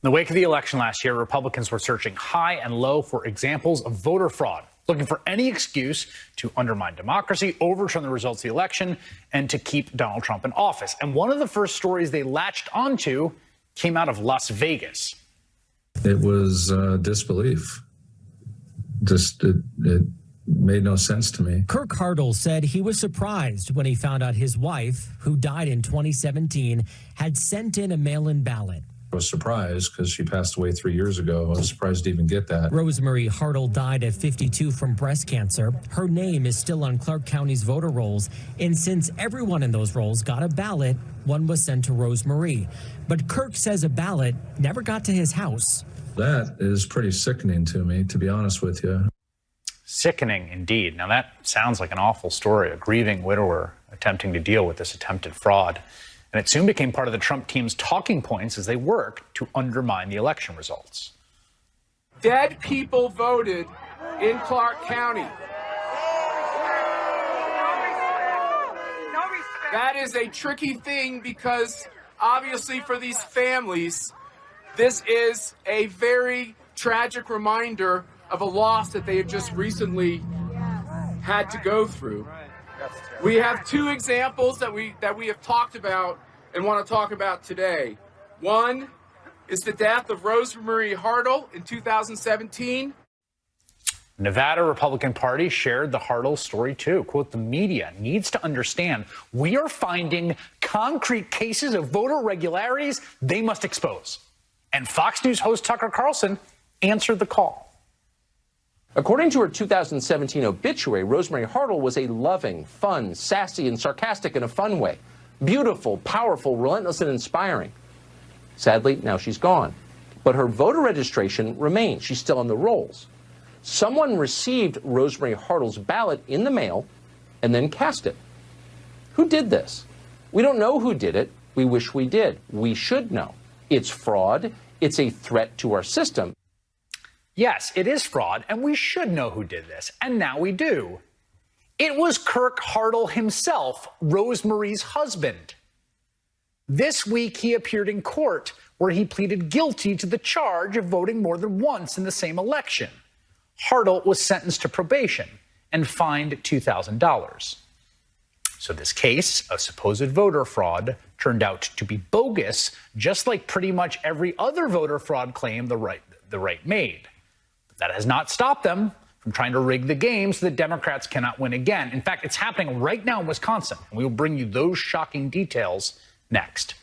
In the wake of the election last year, Republicans were searching high and low for examples of voter fraud, looking for any excuse to undermine democracy, overturn the results of the election, and to keep Donald Trump in office. And one of the first stories they latched onto came out of Las Vegas. It was disbelief. It made no sense to me. Kirk Hartle said he was surprised when he found out his wife, who died in 2017, had sent in a mail-in ballot. I was surprised because she passed away 3 years ago. I was surprised to even get that. Rosemary Hartle died at 52 from breast cancer. Her name is still on Clark County's voter rolls, and since everyone in those rolls got a ballot, one was sent to Rosemary. But Kirk says a ballot never got to his house. That is pretty sickening to me, to be honest with you. Sickening indeed. Now that sounds like an awful story, a grieving widower attempting to deal with this attempted fraud. And it soon became part of the Trump team's talking points as they worked to undermine the election results. Dead people voted in Clark County. That is a tricky thing because obviously for these families, this is a very tragic reminder of a loss that they have just recently had to go through. We have two examples that we have talked about and want to talk about today. One is the death of Rosemary Hartle in 2017. Nevada Republican Party shared the Hartle story too. Quote, the media needs to understand we are finding concrete cases of voter irregularities they must expose. And Fox News host Tucker Carlson answered the call. According to her 2017 obituary, Rosemary Hartle was a loving, fun, sassy, and sarcastic in a fun way. Beautiful, powerful, relentless, and inspiring. Sadly, now she's gone. But her voter registration remains. She's still on the rolls. Someone received Rosemary Hartle's ballot in the mail and then cast it. Who did this? We don't know who did it. We wish we did. We should know. It's fraud. It's a threat to our system. Yes, it is fraud, and we should know who did this, and now we do. It was Kirk Hartle himself, Rosemary's husband. This week, he appeared in court where he pleaded guilty to the charge of voting more than once in the same election. Hartle was sentenced to probation and fined $2,000. So this case of supposed voter fraud turned out to be bogus, just like pretty much every other voter fraud claim the right made. But that has not stopped them from trying to rig the game so that Democrats cannot win again. In fact, it's happening right now in Wisconsin. And we will bring you those shocking details next.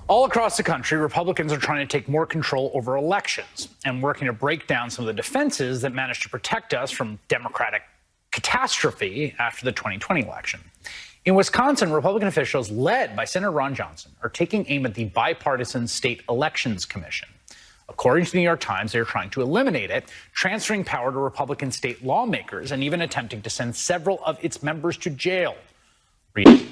All across the country, Republicans are trying to take more control over elections and working to break down some of the defenses that managed to protect us from Democratic catastrophe after the 2020 election. In Wisconsin, Republican officials led by Senator Ron Johnson are taking aim at the bipartisan State Elections Commission. According to the New York Times, they're trying to eliminate it, transferring power to Republican state lawmakers and even attempting to send several of its members to jail. Read it.